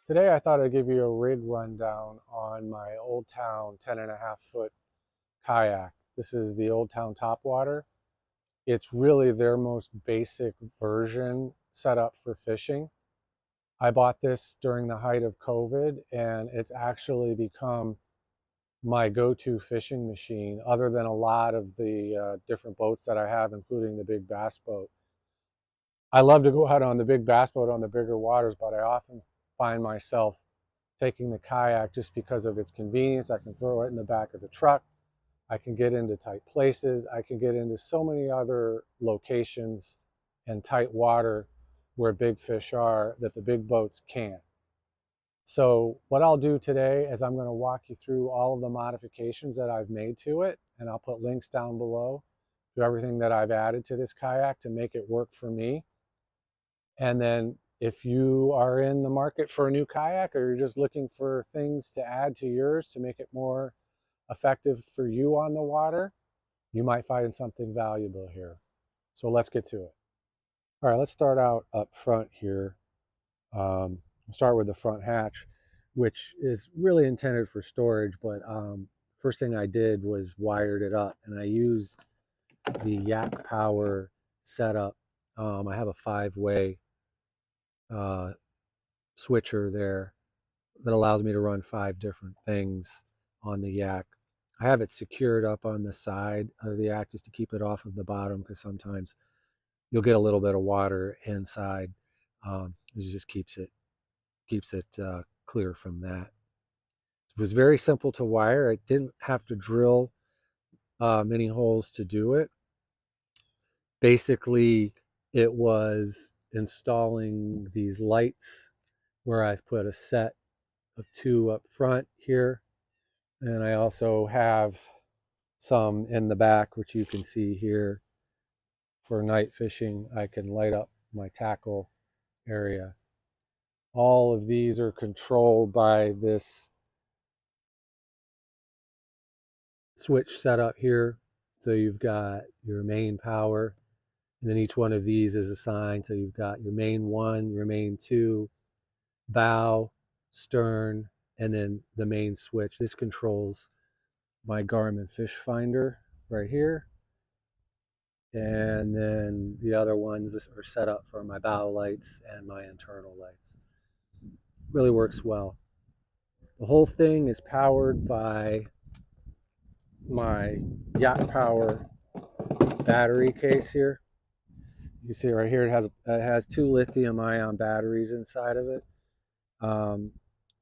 Today I thought I'd give you a rig rundown on my Old Town 10.5 foot kayak. This is the Old Town Topwater. It's really their most basic version set up for fishing. I bought this during the height of COVID and it's actually become my go-to fishing machine other than a lot of the different boats that I have, including the big bass boat. I love to go out on the big bass boat on the bigger waters, but I often find myself taking the kayak just because of its convenience. I can throw it in the back of the truck. I can get into tight places. I can get into so many other locations and tight water where big fish are that the big boats can't. So what I'll do today is I'm going to walk you through all of the modifications that I've made to it, and I'll put links down below to everything that I've added to this kayak to make it work for me. And then if you are in the market for a new kayak, or you're just looking for things to add to yours to make it more effective for you on the water, you might find something valuable here. So let's get to it. All right, let's start out up front here. Start with the front hatch, which is really intended for storage, but first thing I did was wired it up, and I used the Yak Power setup. I have a 5-way switcher there that allows me to run 5 different things on the Yak. I have it secured up on the side of the Yak just to keep it off of the bottom, because sometimes you'll get a little bit of water inside. It just keeps it clear from that. It was very simple to wire. I didn't have to drill many holes to do it. Basically, it was installing these lights where I've put a set of 2 up front here, and I also have some in the back, which you can see here. For night fishing, I can light up my tackle area. All of these are controlled by this switch setup here. So you've got your main power, and then each one of these is assigned. So you've got your main 1, your main 2, bow, stern, and then the main switch. This controls my Garmin fish finder right here. And then the other ones are set up for my bow lights and my internal lights. Really works well. The whole thing is powered by my Yak Power battery case here. You see right here, it has 2 lithium-ion batteries inside of it,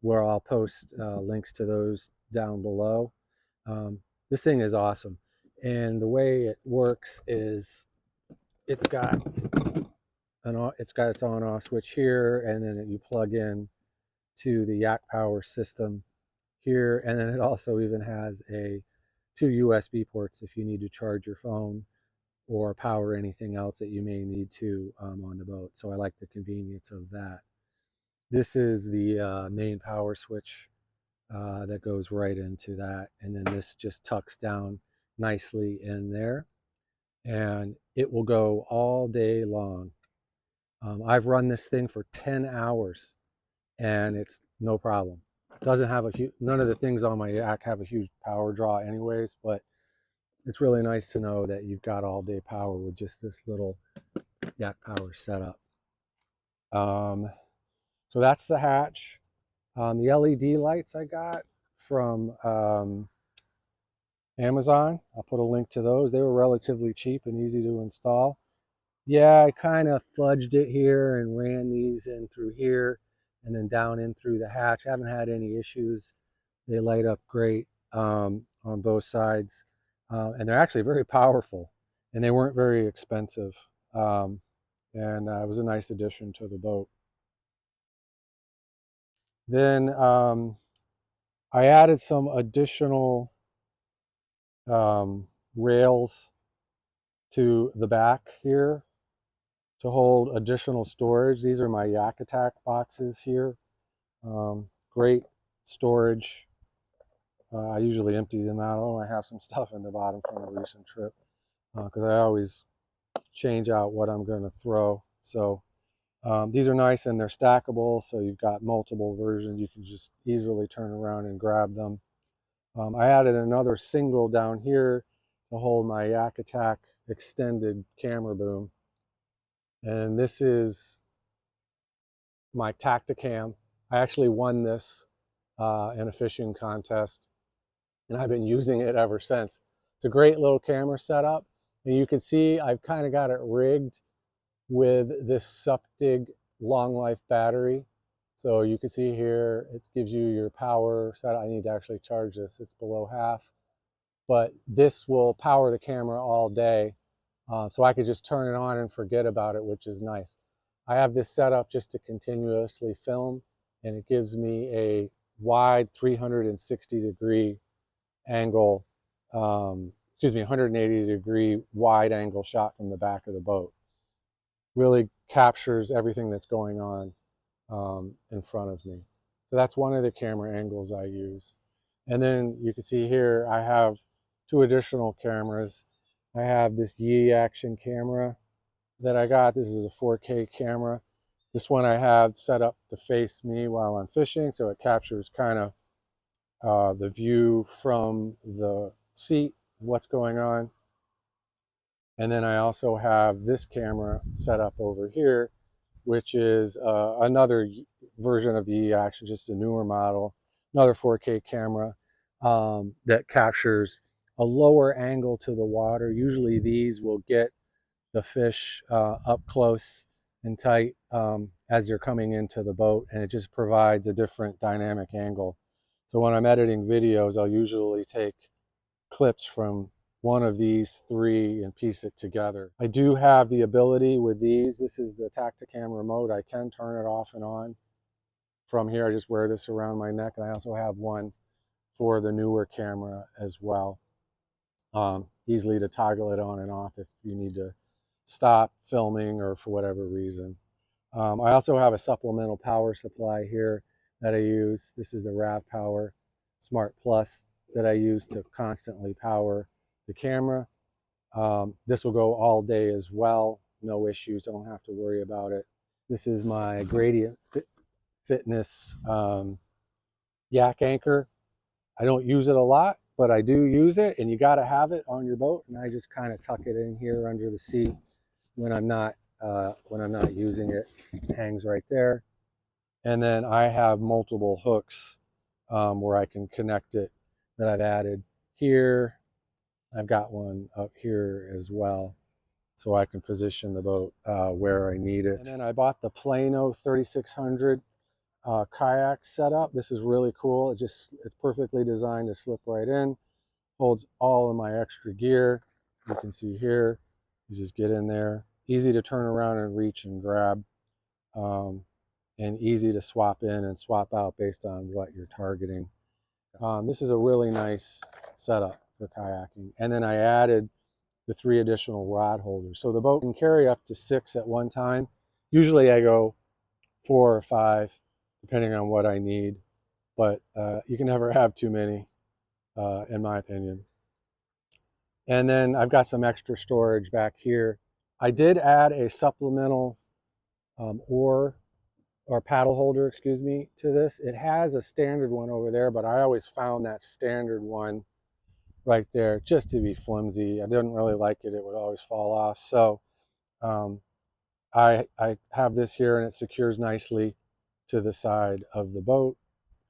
where I'll post links to those down below. This thing is awesome, and the way it works is it's got its on-off switch here, and then you plug in to the Yak Power system here, and then it also even has 2 USB ports if you need to charge your phone or power anything else that you may need to on the boat. So I like the convenience of that. This is the main power switch that goes right into that, and then this just tucks down nicely in there, and it will go all day long. I've run this thing for 10 hours and it's no problem. Doesn't have none of the things on my Yak have a huge power draw anyways, but it's really nice to know that you've got all day power with just this little Yak Power setup. So that's the hatch. The LED lights I got from Amazon. I'll put a link to those. They were relatively cheap and easy to install. Yeah, I kind of fudged it here and ran these in through here and then down in through the hatch. I haven't had any issues. They light up great on both sides. And they're actually very powerful, and they weren't very expensive. And it was a nice addition to the boat. Then I added some additional rails to the back here to hold additional storage. These are my YakAttack boxes here. Great storage. I usually empty them out. Oh, I have some stuff in the bottom from a recent trip because I always change out what I'm going to throw. So These are nice and they're stackable, so you've got multiple versions. You can just easily turn around and grab them. I added another single down here to hold my YakAttack extended camera boom. And this is my Tacticam. I actually won this in a fishing contest, and I've been using it ever since. It's a great little camera setup, and you can see I've kind of got it rigged with this Suptig long life battery. So you can see here, it gives you your power set. I need to actually charge this, it's below half. But this will power the camera all day. So I could just turn it on and forget about it, which is nice. I have this set up just to continuously film, and it gives me a wide 360-degree angle, 180-degree wide angle shot from the back of the boat. Really captures everything that's going on in front of me. So that's one of the camera angles I use. And then you can see here I have two additional cameras. I have this action camera that I got. This is a 4K camera. This one I have set up to face me while I'm fishing, so it captures kind of the view from the seat, what's going on. And then I also have this camera set up over here, which is another version of the action, just a newer model, another 4K camera that captures a lower angle to the water. Usually these will get the fish up close and tight as they're coming into the boat, and it just provides a different dynamic angle. So when I'm editing videos, I'll usually take clips from one of these three and piece it together. I do have the ability with these. This is the Tacticam remote. I can turn it off and on from here. I just wear this around my neck, and I also have one for the newer camera as well. Easily to toggle it on and off if you need to stop filming or for whatever reason. I also have a supplemental power supply here that I use. This is the RAV Power Smart Plus that I use to constantly power the camera. This will go all day as well. No issues, don't have to worry about it. This is my Gradient Fitness yak anchor. I don't use it a lot, but I do use it, and you got to have it on your boat. And I just kind of tuck it in here under the seat when I'm not using it. It hangs right there. And then I have multiple hooks where I can connect it that I've added here. I've got one up here as well, so I can position the boat where I need it. And then I bought the Plano 3600 kayak setup. This is really cool. It's perfectly designed to slip right in. Holds all of my extra gear. You can see here, you just get in there. Easy to turn around and reach and grab, and easy to swap in and swap out based on what you're targeting. This is a really nice setup for kayaking. And then I added the 3 additional rod holders. So the boat can carry up to 6 at one time. Usually I go 4 or 5, depending on what I need. But you can never have too many, in my opinion. And then I've got some extra storage back here. I did add a supplemental oar or paddle holder, excuse me, to this. It has a standard one over there, but I always found that standard one right there just to be flimsy. I didn't really like it. It would always fall off. So I have this here, and it secures nicely to the side of the boat,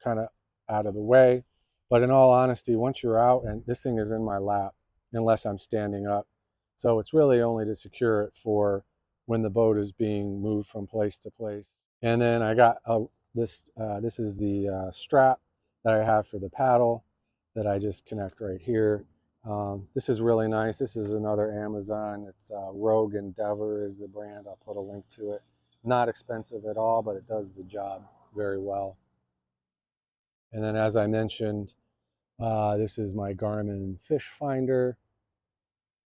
kind of out of the way. But in all honesty, once you're out, and this thing is in my lap unless I'm standing up. So it's really only to secure it for when the boat is being moved from place to place. And then I got this is the strap that I have for the paddle that I just connect right here. This is really nice. This is another Amazon. It's Rogue Endeavor is the brand. I'll put a link to it. Not expensive at all, but it does the job very well. And then, as I mentioned, this is my Garmin Fish Finder.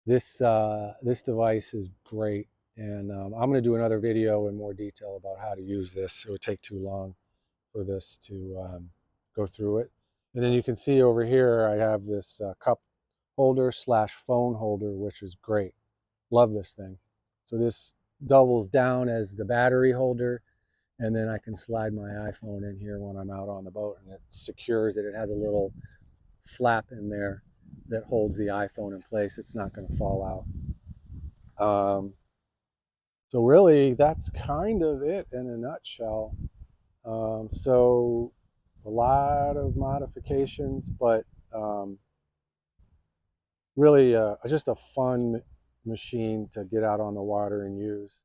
This device is great, and I'm going to do another video in more detail about how to use this. It would take too long for this to go through it. And then you can see over here I have this cup holder / phone holder, which is great. Love this thing. So this doubles down as the battery holder, and then I can slide my iPhone in here when I'm out on the boat, and it secures it. It has a little flap in there that holds the iPhone in place. It's not going to fall out. So really, that's kind of it in a nutshell. So a lot of modifications, but really just a fun machine to get out on the water and use.